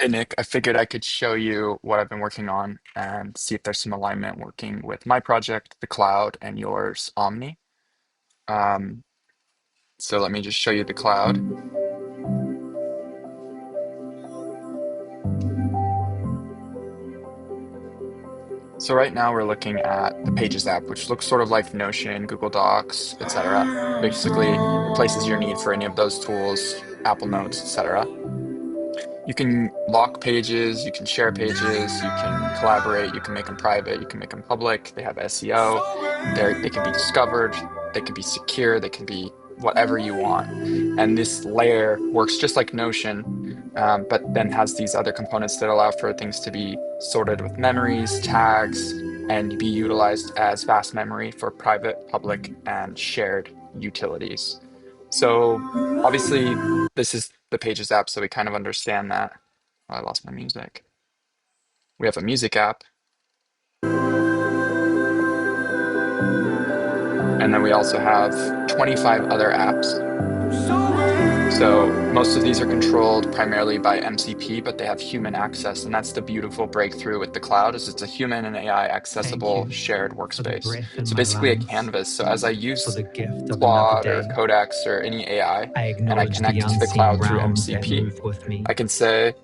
Hey Nick, I figured I could show you what I've been working on and see if there's some alignment working with my project, the cloud, and yours, Omni. Um, so let me just show you the cloud. So right now we're looking at the Pages app, which looks sort of like Notion, Google Docs, etc. Basically replaces your need for any of those tools, Apple Notes, etc. You can lock pages, you can share pages, you can collaborate, you can make them private, you can make them public. They have SEO. They can be discovered, they can be secure, they can be whatever you want. And this layer works just like Notion, but then has these other components that allow for things to be sorted with memories, tags, and be utilized as fast memory for private, public, and shared utilities. So obviously, this is the Pages app, so we kind of understand that. Oh, I lost my music. We have a music app, and then we also have 25 other apps. So most of these are controlled primarily by MCP, but they have human access, and that's the beautiful breakthrough with the cloud is it's a human and AI Thank accessible you shared for the workspace. breath in So my basically a lungs, canvas. So as I for use the gift of another Claude or day. Codex or any AI, I and I acknowledge the connect to the unseen cloud through realms that MCP, move with me, I can say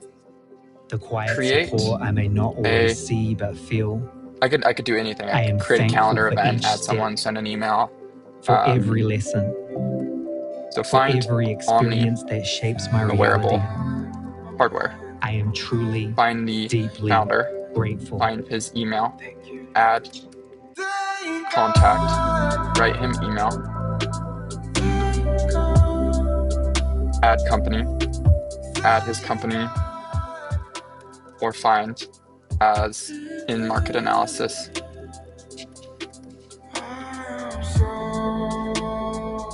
the quiet create support I may not always a see but feel. I could do anything. I I could am create a thankful calendar for event, each add step, someone, send an email. for Um, every lesson, so for find every Omni experience that shapes my in the reality. wearable hardware. I am truly, Find the deeply founder, grateful. find his email, add contact, write him email, add company, add his company, or find as in market analysis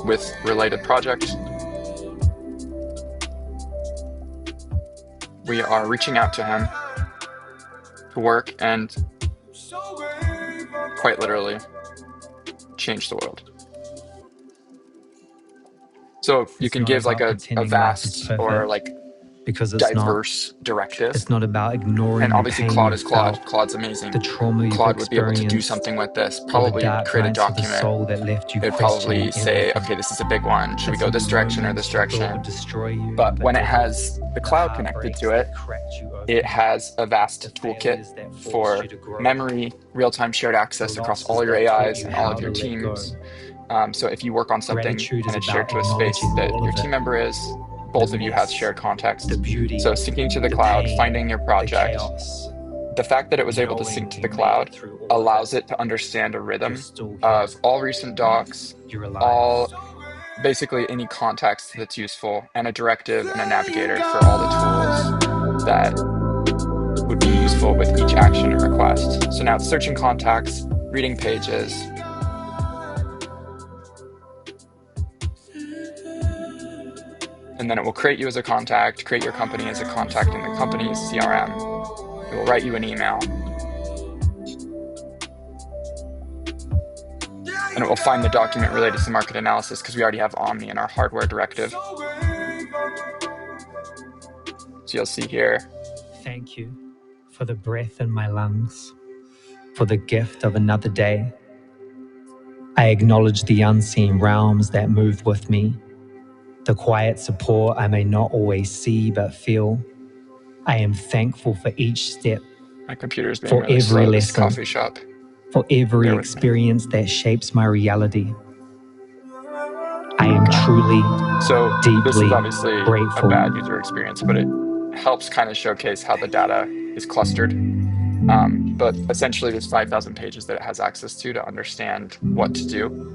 with related project. We are reaching out to him to work and quite literally change the world. So you It's can not give like about a pretending life is vast or perfect, like because it's not. diverse directive. It's not about And ignoring the obviously pain Claude you've is Claude. felt, Claude's amazing. the trauma you've Claude would be able to do experienced, something with this, or the probably dark create a nights of the document. soul that left you It'd probably questioning say, everything. okay, this is a big one. Should The we go this fleeting direction or this moments you thought would direction? destroy you, But when it didn't. has the The cloud connected to heartbreaks it, that cracked you it open, has a the vast toolkit failures that forced you for to grow, memory, real-time shared the access across all losses your that taught AIs you and all how of to your let go. teams. So if you work on something Gratitude and is it's shared about to a space acknowledging that all your of it: team member is, the both of you have mess, shared the context. beauty, So syncing to the the cloud, pain, finding your the project, chaos, the fact that it was able to knowing sync to the you made cloud it through all of it. allows it to understand a You're rhythm still here. of all recent docs, You're alive. all basically any context that's useful, and a directive and a navigator for all the tools that would be useful with each action and request. So now it's searching contacts, reading pages, and then it will create you as a contact, create your company as a contact in the company's CRM. It will write you an email, and it will find the document related to market analysis because we already have Omni in our hardware directive. So you'll see here. Thank you for the breath in my lungs, for the gift of another day. I acknowledge the unseen realms that move with me, the quiet support I may not always see but feel. I am thankful for each step, My computer is being for really every slow. This lesson, coffee shop. for every Bear with me. experience that shapes my reality. I am Okay. truly, So this deeply is obviously a grateful. bad user experience, but it helps kind of showcase how the data is clustered. But essentially, there's 5,000 pages that it has access to understand what to do.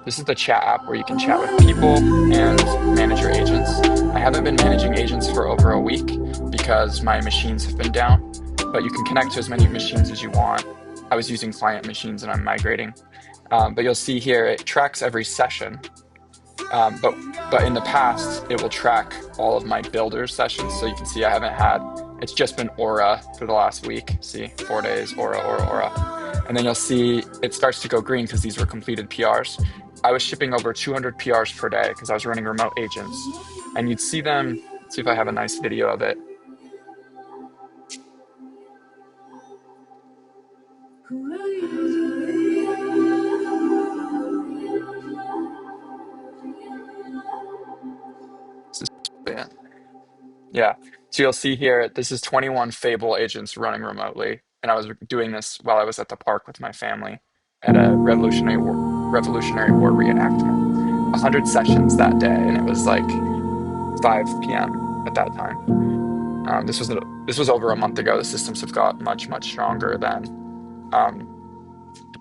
This is the chat app where you can chat with people and manage your agents. I haven't been managing agents for over a week because my machines have been down, but you can connect to as many machines as you want. I was using client machines and I'm migrating. But you'll see here, it tracks every session. But in the past, it will track all of my builder sessions. So you can see I haven't had, it's just been Aura for the last week. See, 4 days, Aura, Aura, Aura. And then you'll see it starts to go green because these were completed PRs. I was shipping over 200 PRs per day because I was running remote agents. And you'd see them, let's see if I have a nice video of it. This is brilliant. Yeah. So you'll see here, this is 21 Fable agents running remotely. And I was doing this while I was at the park with my family at a Revolutionary War reenactment. 100 sessions that day, and it was like 5 p.m. at that time. This was over a month ago. The systems have got much, much stronger then. Um,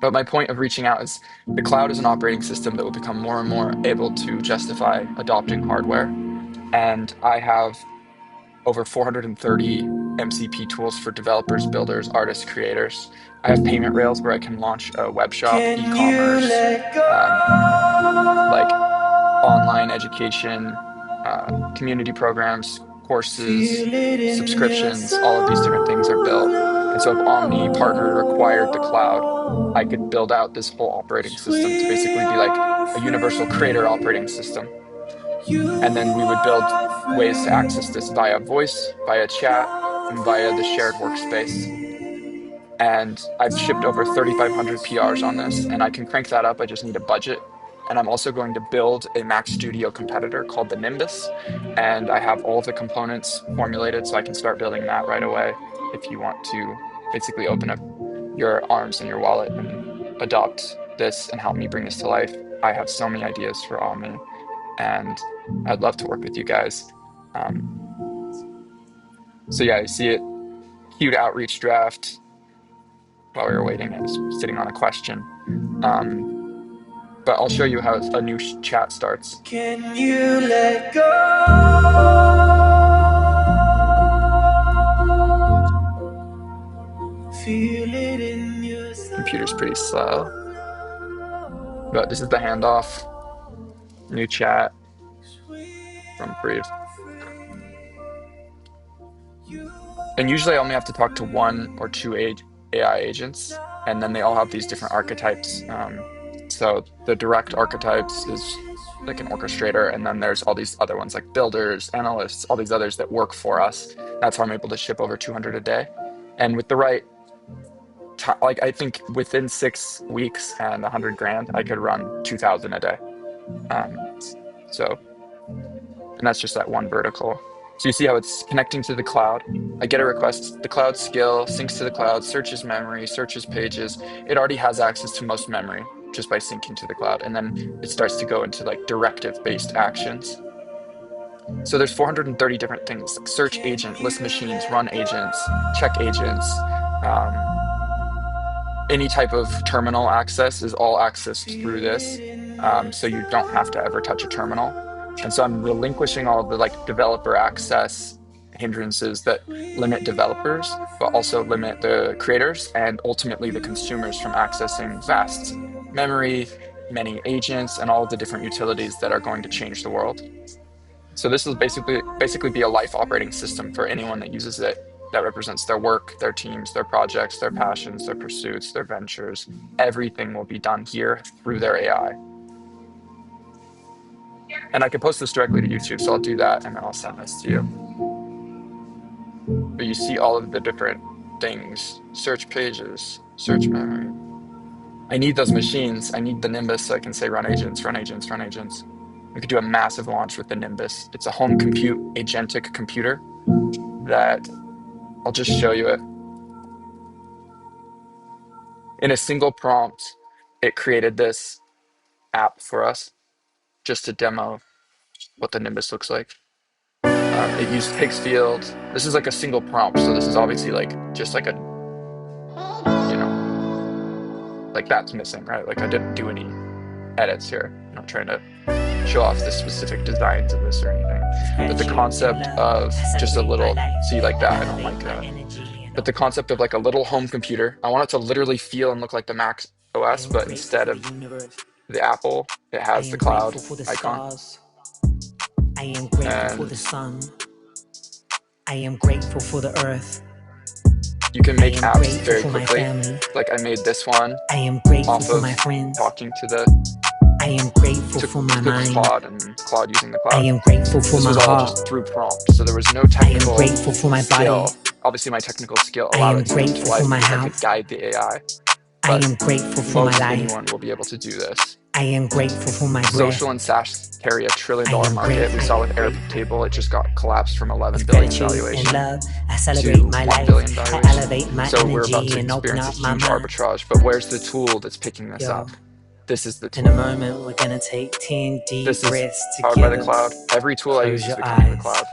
but my point of reaching out is the cloud is an operating system that will become more and more able to justify adopting hardware. And I have over 430 MCP tools for developers, builders, artists, creators. I have payment rails where I can launch a web shop, Can you e-commerce, let um, like go? online education, community programs, courses, Feel it in your subscriptions, all of these different things are soul. built. And so if Omni partnered or acquired the cloud, I could build out this whole operating system to basically We be like are a universal creator free. operating system. You And then we would build are ways to access free. this via voice, via chat, and via the shared workspace. And I've shipped over 3,500 PRs on this, and I can crank that up. I just need a budget. And I'm also going to build a Mac Studio competitor called the Nimbus. And I have all of the components formulated, so I can start building that right away if you want to basically open up your arms and your wallet and adopt this and help me bring this to life. I have so many ideas for Omni, and I'd love to work with you guys. Um, so yeah, you see it, queued outreach draft while we were waiting. It was sitting on a question. Um, but I'll show you how a new chat starts. Can you let go? Feel it in your Computer's pretty slow, soul. but this is the handoff. New chat We from Brief. are free. You And usually I only have to talk to one are or two AI agents, and then they all have these different archetypes. So the direct archetypes is like an orchestrator, and then there's all these other ones like builders, analysts, all these others that work for us. That's how I'm able to ship over 200 a day. And with the right like I think within 6 weeks and 100 grand, I could run 2,000 a day. Um, so, and that's just that one vertical. So you see how it's connecting to the cloud. I get a request, the cloud skill syncs to the cloud, searches memory, searches pages. It already has access to most memory just by syncing to the cloud. And then it starts to go into like directive-based actions. So there's 430 different things like search agent, list machines, run agents, check agents, um, any type of terminal access is all accessed through feel this. it in your So you don't have to ever touch a terminal. And so I'm relinquishing all of the like developer access hindrances that limit We developers, are but also limit free. the creators and ultimately the You consumers from are accessing vast free. memory, many agents, and all of the different utilities that are going to change the world. So this will basically be a life operating system for anyone that uses it that represents their work, their teams, their projects, their passions, their pursuits, their ventures. Everything will be done here through their AI. And I can post this directly to YouTube, so I'll do that and then I'll send this to you. But you see all of the different things, search pages, search memory. I need those machines. I need the Nimbus so I can say run agents, run agents, run agents. We could do a massive launch with the Nimbus. It's a home compute agentic computer that I'll just show you it. In a single prompt, it created this app for us just to demo what the Nimbus looks like. It used Higgs field. This is like a single prompt, so this is obviously like just like a, you know, like that's missing, right? Like I didn't do any edits here. I'm not trying to show off the specific designs of this or anything. But the concept of just a little, see like that, I don't like that. But the concept of like a little home computer, I want it to literally feel and look like the Mac OS, but instead of the Apple, it I has the am cloud grateful for the icon. stars. I am grateful for And the sun. I am grateful for the earth. you can I make am apps grateful very for my quickly. family. Like I made this one I am grateful off for my of friends. talking to the, I am grateful took, for my took mind. Claude and Claude using the I cloud. am grateful for This my was all heart. just through prompt. So there was no I am technical grateful for my body. skill. Obviously, my technical skill I allowed am it to come to grateful for life my because I could health. guide the AI. I I but am grateful for my most life. anyone will be able to do this. I am grateful for my breath. Social and SaaS carry a $1 trillion I am market. We grateful. saw with Airtable, it just got collapsed from 11 With billion gratitude and valuation love, I celebrate to my 1 life. billion I valuation. elevate my So we're about to energy and open experience a up my huge mind. arbitrage, but where's the tool that's picking this Yo, up? This is the in a tool. moment, we're gonna take 10 deep This is breaths powered by the together. cloud. Every tool I use Close is your becoming the eyes. cloud.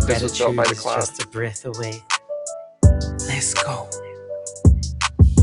This was built Gratitude by the is cloud. just a breath away. Let's go.